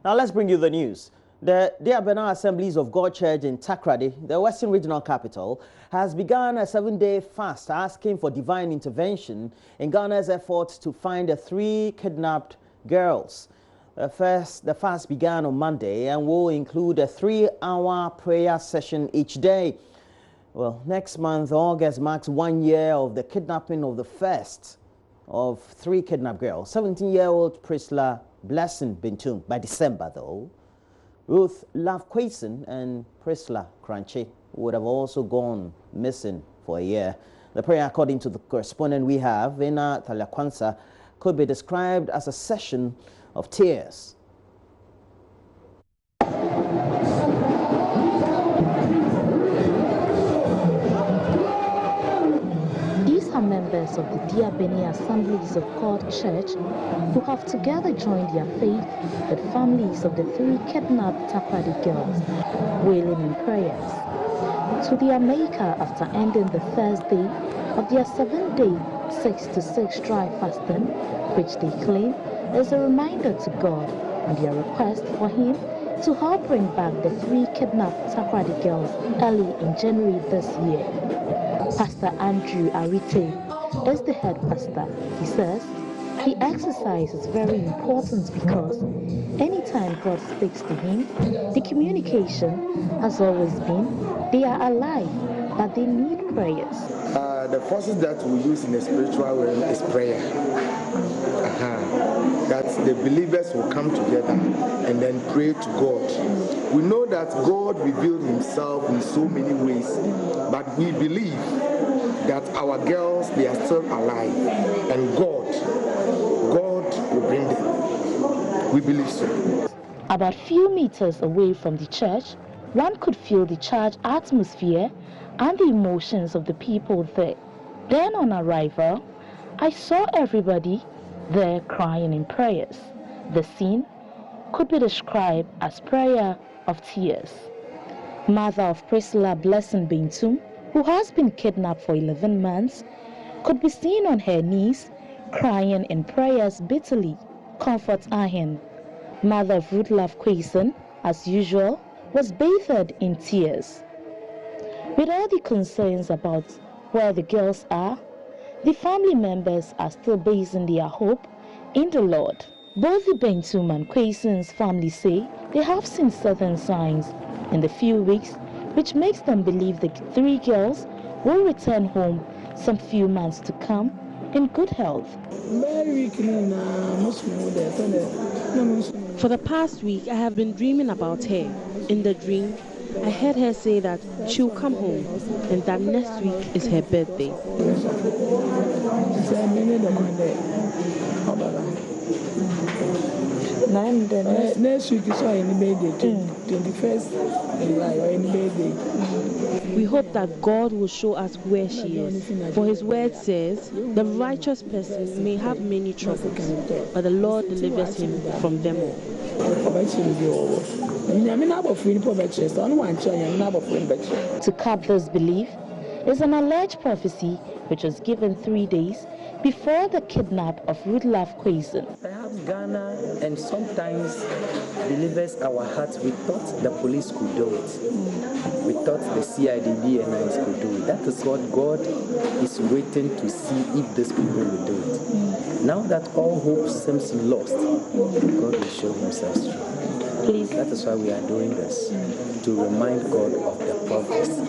Now let's bring you the news. The Diabena Assemblies of God Church in Takoradi, the Western Regional Capital, has begun a 7-day fast asking for divine intervention in Ghana's efforts to find the 3 kidnapped girls. The fast began on Monday and will include a 3-hour prayer session each day. Well, next month, August, marks 1 year of the kidnapping of the first of 3 kidnapped girls. 17-year-old Priscilla Blessing Bintum. By December, though, Ruth Love-Quason and Priscilla Crunchy would have also gone missing for a year. The prayer, according to the correspondent we have, Vena Talakwansa, could be described as a session of tears. These are members of the Diabena Assemblies of God Church who have together joined their faith with families of the 3 kidnapped Takoradi girls, wailing in prayers to their Maker after ending the first day of their 7-day 6-to-6 dry fasting, which they claim is a reminder to God and their request for Him to help bring back the 3 kidnapped Takoradi girls early in January this year. Pastor Andrew Arite is the head pastor. He says the exercise is very important because anytime God speaks to him, the communication has always been they are alive, but they need prayers. The forces that we use in the spiritual realm is prayer. That the believers will come together and then pray to God. We know that God revealed Himself in so many ways, but we believe that our girls, they are still alive, and God will bring them. We believe so. About few meters away from the church, one could feel the charged atmosphere and the emotions of the people there. Then on arrival, I saw everybody there crying in prayers. The scene could be described as prayer of tears. Mother of Priscilla Blessing Bintum, who has been kidnapped for 11 months, could be seen on her knees, crying in prayers bitterly. Comfort Ahen, mother of Ruth Love-Quason, as usual, was bathed in tears. With all the concerns about where the girls are, the family members are still basing their hope in the Lord. Both the Bintum and Quason's family say they have seen certain signs in the few weeks which makes them believe the 3 girls will return home some few months to come in good health. For the past week, I have been dreaming about her. In the dream, I heard her say that she'll come home and that next week is her birthday. Next week is any birthday, 21st July or any birthday. We hope that God will show us where she is. For His word says, the righteous person may have many troubles, but the Lord delivers him from them all. To cap this belief is an alleged prophecy which was given 3 days before the kidnap of Ruth Love-Quason. Perhaps Ghana and sometimes believers, our hearts, we thought the police could do it. We thought the CIDB and IS could do it. That is what God is waiting to see if these people will do it. Now that all hope seems lost, God will show Himself strong. Please. That is why we are doing this, to remind God of the prophecy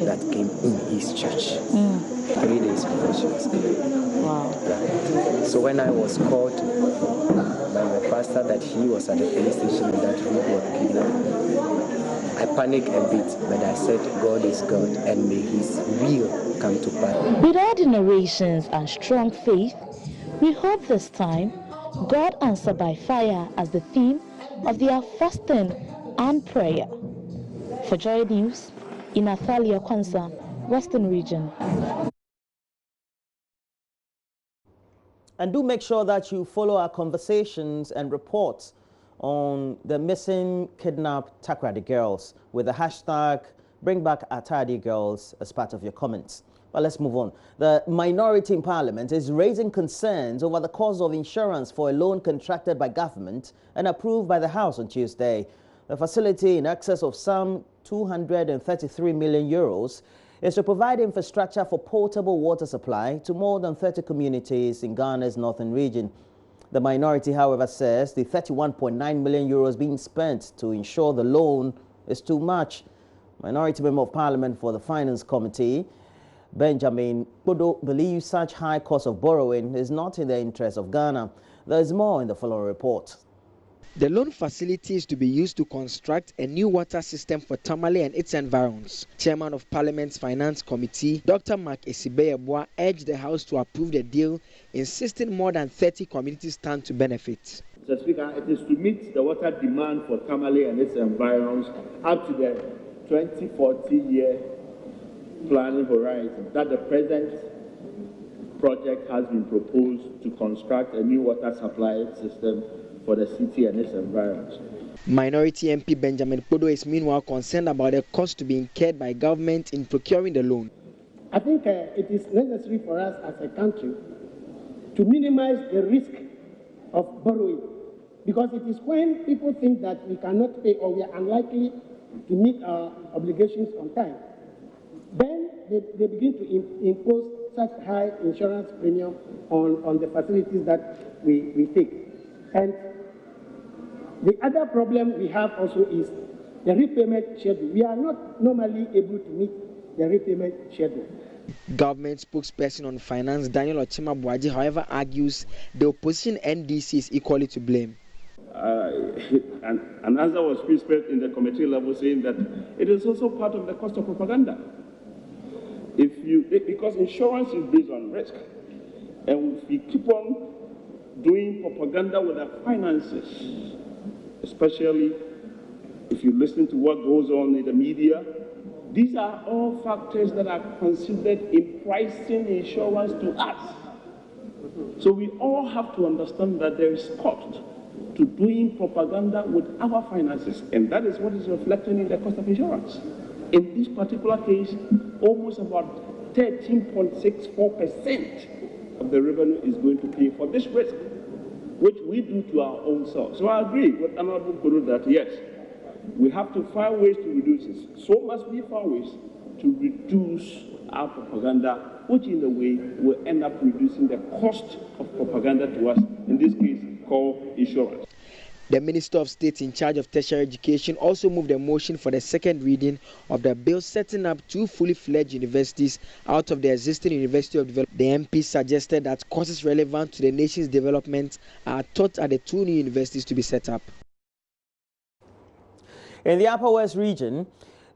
that came in His church 3 days before she was killed. Wow. Right. So when I was called by my pastor that he was at the police station and that he was kidnapped, I panicked a bit, but I said, God is God and may His will come to pass. With all the narrations and strong faith, we hope this time God answer by fire as the theme of their fasting and prayer. For Joy News, in Athalia Kwanza, Western Region. And do make sure that you follow our conversations and reports on the missing, kidnapped Takoradi girls with the hashtag BringBackAtadi Girls as part of your comments. Well, let's move on. The minority in Parliament is raising concerns over the cost of insurance for a loan contracted by government and approved by the House on Tuesday. The facility, in excess of some €233 million, is to provide infrastructure for potable water supply to more than 30 communities in Ghana's northern region. The minority, however, says the €31.9 million being spent to ensure the loan is too much. Minority Member of Parliament for the Finance Committee, Benjamin Bodo, believes such high cost of borrowing is not in the interest of Ghana. There is more in the following report. The loan facility is to be used to construct a new water system for Tamale and its environs. Chairman of Parliament's Finance Committee, Dr. Mark Esibeyeboa, urged the House to approve the deal, insisting more than 30 communities stand to benefit. Mr. Speaker, it is to meet the water demand for Tamale and its environs up to the 2040-year planning horizon that the present project has been proposed to construct a new water supply system for the city and its environs. Minority MP Benjamin Bodo is meanwhile concerned about the cost to be incurred by government in procuring the loan. I think it is necessary for us as a country to minimize the risk of borrowing, because it is when people think that we cannot pay or we are unlikely to meet our obligations on time, then they begin to impose such high insurance premium on the facilities that we take. And the other problem we have also is the repayment schedule. We are not normally able to meet the repayment schedule. Government spokesperson on finance Daniel Ochema-Boaji, however, argues the opposition NDC is equally to blame. An answer was whispered in the committee level saying that it is also part of the cost of propaganda. Because insurance is based on risk, and if we keep on doing propaganda with our finances, especially if you listen to what goes on in the media, these are all factors that are considered in pricing insurance to us. So we all have to understand that there is cost to doing propaganda with our finances, and that is what is reflected in the cost of insurance. In this particular case, almost about 13.64% of the revenue is going to pay for this risk, which we do to our own selves. So I agree with Honorable Bodo that yes, we have to find ways to reduce this. So must we find ways to reduce our propaganda, which in a way will end up reducing the cost of propaganda to us, in this case called insurance. The Minister of State in charge of tertiary education also moved a motion for the second reading of the bill setting up 2 fully fledged universities out of the existing University of Development. The MP suggested that courses relevant to the nation's development are taught at the 2 new universities to be set up. In the Upper West region,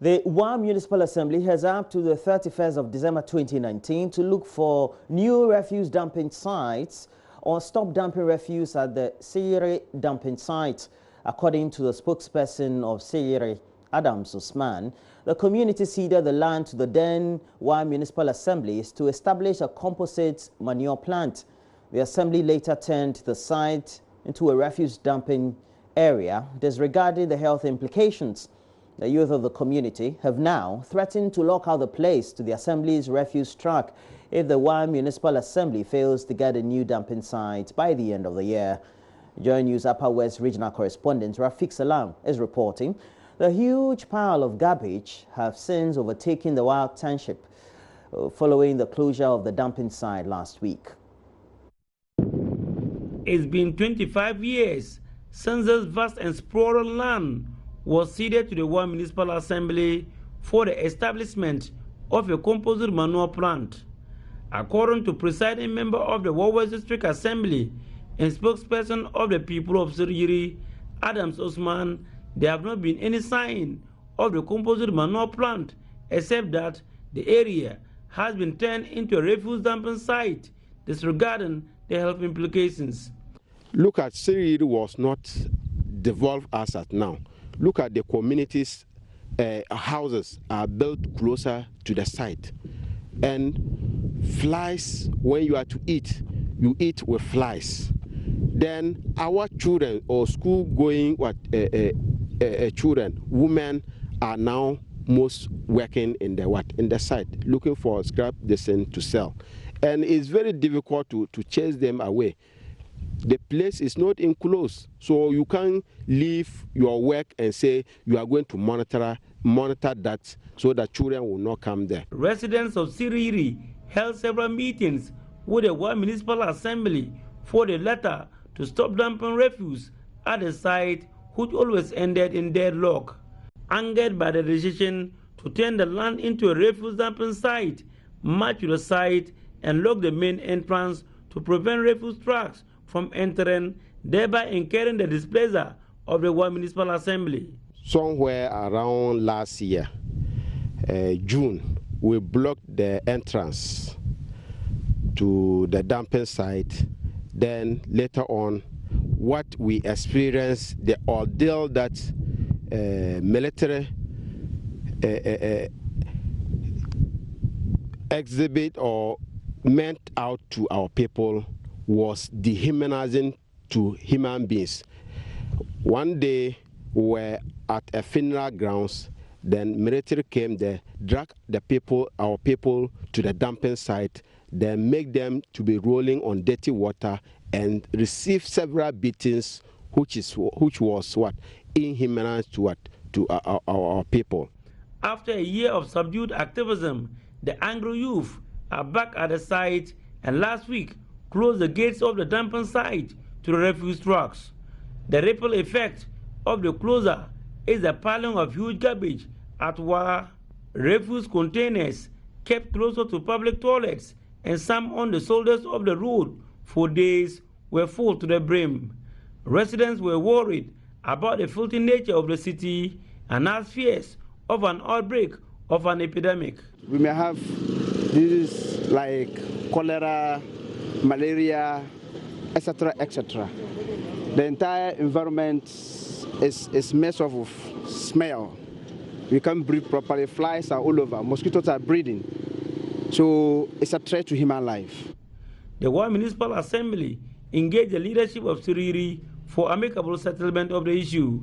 the WAM Municipal Assembly has up to the 31st of December 2019 to look for new refuse dumping sites or stop dumping refuse at the Seyere dumping site. According to the spokesperson of Seyere, Adams Usman, the community ceded the land to the then WAM Municipal Assemblies to establish a composite manure plant. The assembly later turned the site into a refuse dumping area, disregarding the health implications. The youth of the community have now threatened to lock out the place to the assembly's refuse truck if the WAM Municipal Assembly fails to get a new dumping site by the end of the year. JoyNews Upper West Regional Correspondent Rafik Salam is reporting the huge pile of garbage have since overtaken the Wild Township following the closure of the dumping site last week. It's been 25 years since this vast and sprawling land was ceded to the WAM Municipal Assembly for the establishment of a composite manure plant. According to presiding member of the West District Assembly and spokesperson of the people of Seyere, Adams Usman, there have not been any sign of the composite manure plant, except that the area has been turned into a refuse dumping site, disregarding the health implications. Look at Seyere was not devolved as at now. Look at the community's houses are built closer to the site. And flies, when you are to eat, you eat with flies. Then our children or school going children, women are now most working in the site, looking for scrap descent to sell. And it's very difficult to chase them away. The place is not enclosed, so you can't leave your work and say you are going to monitor that so that children will not come there. Residents of Siriri held several meetings with the Wa Municipal Assembly for the letter to stop dumping refuse at the site, which always ended in deadlock. Angered by the decision to turn the land into a refuse dumping site, marched to the site and locked the main entrance to prevent refuse trucks from entering, thereby incurring the displeasure of the Wa Municipal Assembly. Somewhere around last year, June, we blocked the entrance to the dumping site. Then later on, what we experienced, the ordeal that military exhibit or meant out to our people was dehumanizing to human beings. One day we were at a funeral grounds, then military came there, dragged our people to the dumping site, then make them to be rolling on dirty water and receive several beatings, which was what inhumanized to our people. After a year of subdued activism, the angry youth are back at the site and last week closed the gates of the dumping site to the refuse trucks. The ripple effect of the closure is the piling of huge garbage at Wa. Refuse containers kept closer to public toilets and some on the shoulders of the road for days were full to the brim. Residents were worried about the filthy nature of the city and had fears of an outbreak of an epidemic. We may have diseases like cholera, malaria, etc., etc. The entire environment is mess of smell. We can't breathe properly. Flies are all over. Mosquitoes are breeding. So it's a threat to human life. The Wa Municipal Assembly engaged the leadership of Siriri for amicable settlement of the issue.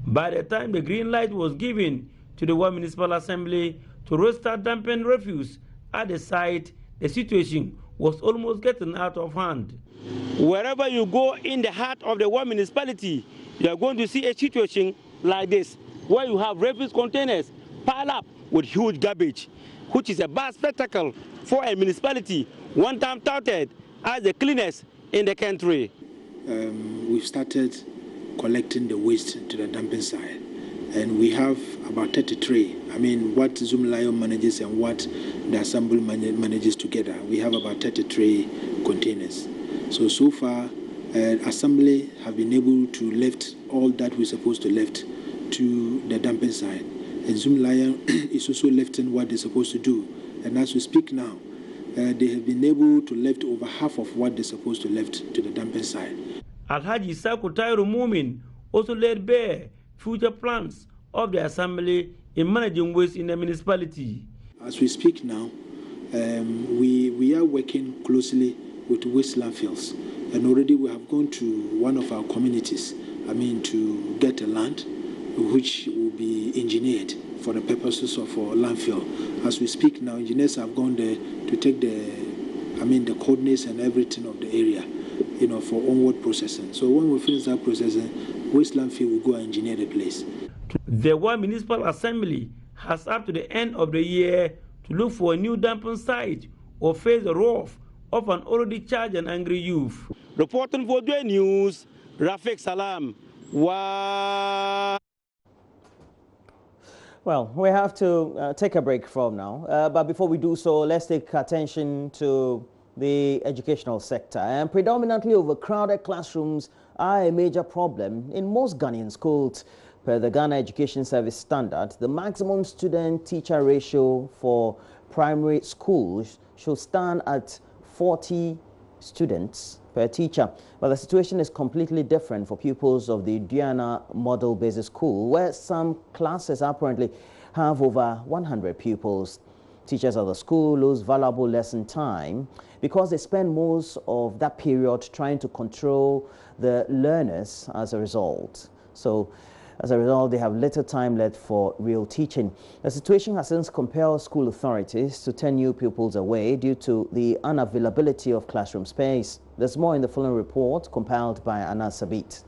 By the time the green light was given to the Wa Municipal Assembly to restart dumping refuse at the site, the situation was almost getting out of hand. Wherever you go in the heart of the Wa municipality, you are going to see a situation like this, where you have refuse containers piled up with huge garbage, which is a bad spectacle for a municipality one time touted as the cleanest in the country. We've started collecting the waste to the dumping site, and we have about 33. I mean, what Zoom Lion manages and what the Assembly manages together, we have about 33 containers. So far, Assembly have been able to lift all that we're supposed to lift to the dumping site. And Zoom Lion is also lifting what they're supposed to do. And as we speak now, they have been able to lift over half of what they're supposed to lift to the dumping site. Alhaji Saku Tairu Mumin also laid bare future plans of the Assembly in managing waste in the municipality. As we speak now, we are working closely with waste landfills. And already we have gone to one of our communities, to get a land which will be engineered for the purposes of our landfill. As we speak now, engineers have gone there to take the coordinates and everything of the area, for onward processing. So when we finish that processing, waste landfill will go and engineer the place. The Wa Municipal Assembly has up to the end of the year to look for a new dumping site or face the wrath of an already charged and angry youth. Reporting for JoyNews, Rafiq Salam. Wow. Well, we have to take a break from now. But before we do so, let's take attention to the educational sector. And predominantly overcrowded classrooms are a major problem in most Ghanaian schools. Per the Ghana Education Service standard, the maximum student-teacher ratio for primary schools should stand at 40 students per teacher. But the situation is completely different for pupils of the Diana Model Basic School, where some classes apparently have over 100 pupils. Teachers of the school lose valuable lesson time because they spend most of that period trying to control the learners as a result. So As a result, they have little time left for real teaching. The situation has since compelled school authorities to turn new pupils away due to the unavailability of classroom space. There's more in the following report compiled by Anna Sabit.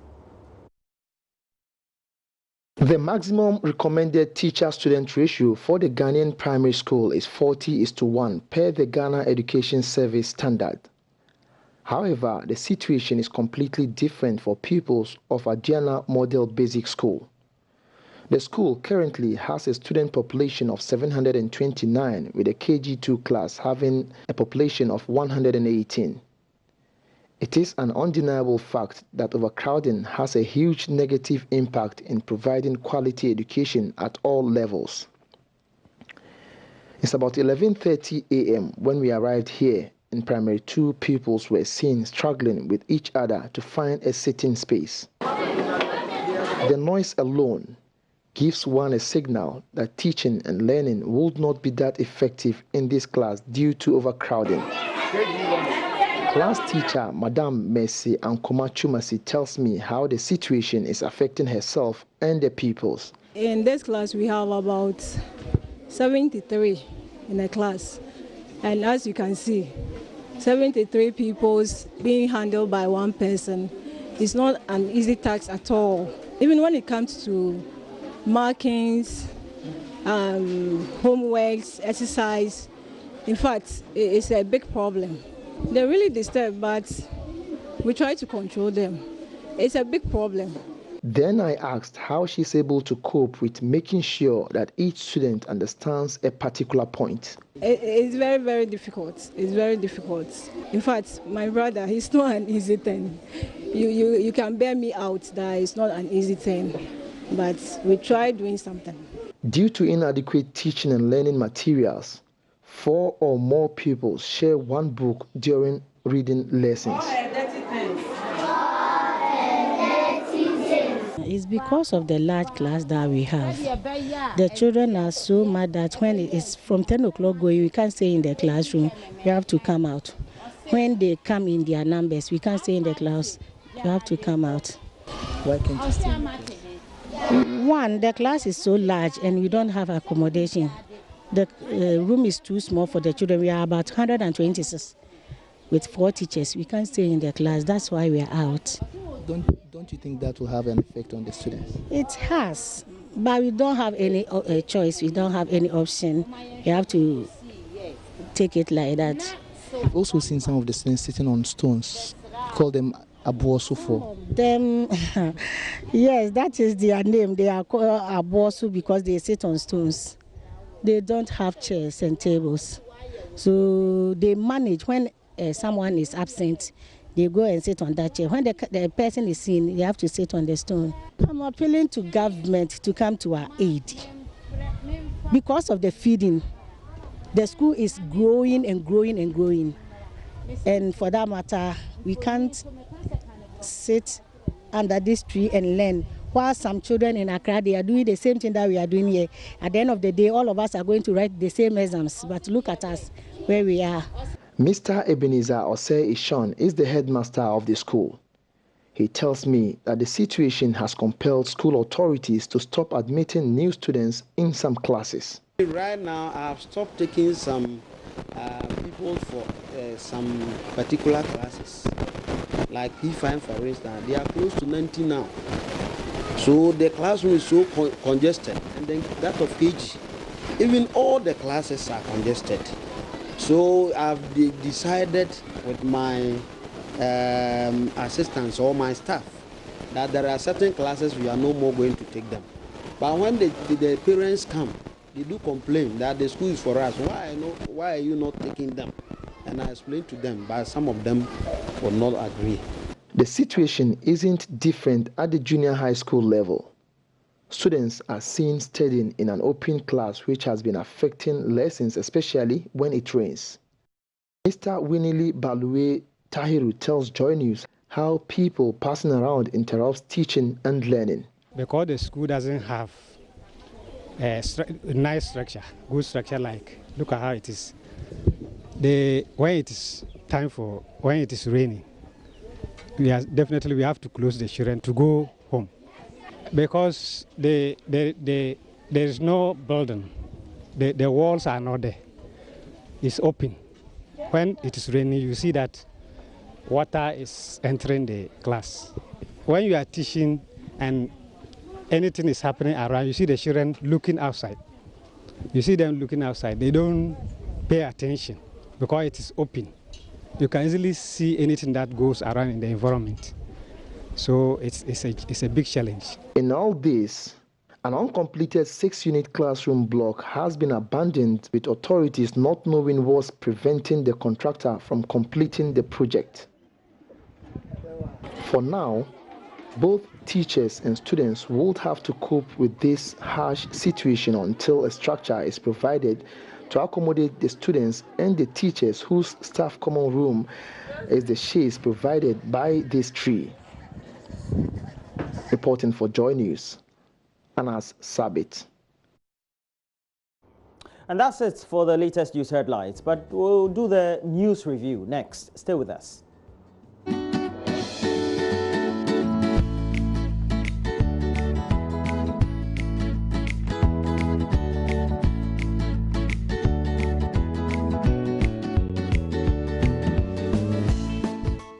The maximum recommended teacher-student ratio for the Ghanaian primary school is 40:1 per the Ghana Education Service standard. However, the situation is completely different for pupils of Adiana Model Basic School. The school currently has a student population of 729, with a KG2 class having a population of 118. It is an undeniable fact that overcrowding has a huge negative impact in providing quality education at all levels. It's about 11:30 a.m. when we arrived here. In primary 2, pupils were seen struggling with each other to find a sitting space. The noise alone gives one a signal that teaching and learning would not be that effective in this class due to overcrowding. Class teacher Madam Mercy Ankoma Chumasi tells me how the situation is affecting herself and the pupils. In this class we have about 73 in a class, and as you can see, 73 pupils being handled by one person is not an easy task at all. Even when it comes to markings, homeworks, exercise, in fact, it's a big problem. They're really disturbed, but we try to control them. It's a big problem. Then I asked how she's able to cope with making sure that each student understands a particular point. It's very, very difficult. It's very difficult. In fact, my brother, it's not an easy thing. You can bear me out that it's not an easy thing, but we try doing something. Due to inadequate teaching and learning materials, 4 or more pupils share one book during reading lessons. It's because of the large class that we have. The children are so mad that when it's from 10 o'clock going, we can't stay in the classroom. We have to come out. When they come in their numbers, we can't stay in the class. You have to come out. Why can't you stay? One, the class is so large and we don't have accommodation. The room is too small for the children. We are about 126 with 4 teachers. We can't stay in the class. That's why we are out. Don't you think that will have an effect on the students? It has, but we don't have any choice. We don't have any option. We have to take it like that. I've also seen some of the students sitting on stones. Call them Abosu for them. Yes, that is their name. They are called Abosu because they sit on stones. They don't have chairs and tables, so they manage when someone is absent. They go and sit on that chair. When the person is seen, they have to sit on the stone. I'm appealing to government to come to our aid. Because of the feeding, the school is growing and growing and growing. And for that matter, we can't sit under this tree and learn. While some children in Accra, they are doing the same thing that we are doing here. At the end of the day, all of us are going to write the same exams. But look at us, where we are. Mr. Ebenezer Osei Ishon is the headmaster of the school. He tells me that the situation has compelled school authorities to stop admitting new students in some classes. Right now, I've stopped taking some people for some particular classes. Like P5, for instance, they are close to 90 now. So the classroom is so congested, and then that of KG, even all the classes are congested. So I've decided with my assistants or my staff that there are certain classes we are no more going to take them. But when the parents come, they do complain that the school is for us. Why are you not taking them? And I explained to them, but some of them will not agree. The situation isn't different at the junior high school level. Students are seen studying in an open class, which has been affecting lessons, especially when it rains. Mr. Winnie Balue Tahiru tells JoyNews how people passing around interrupts teaching and learning. Because the school doesn't have a nice structure, good structure, like, look at how it is. When it is raining, we have to close the children to go home. Because there is no building. The walls are not there. It's open. When it is raining, you see that water is entering the class. When you are teaching and anything is happening around, you see the children looking outside. You see them looking outside. They don't pay attention because it is open. You can easily see anything that goes around in the environment. So it's a big challenge. In all this, an uncompleted 6-unit classroom block has been abandoned, with authorities not knowing what's preventing the contractor from completing the project. For now, both teachers and students would have to cope with this harsh situation until a structure is provided to accommodate the students and the teachers whose staff common room is the shades provided by this tree. Reporting for Joy News, Anas Sabit. And that's it for the latest news headlines, but we'll do the news review next. Stay with us.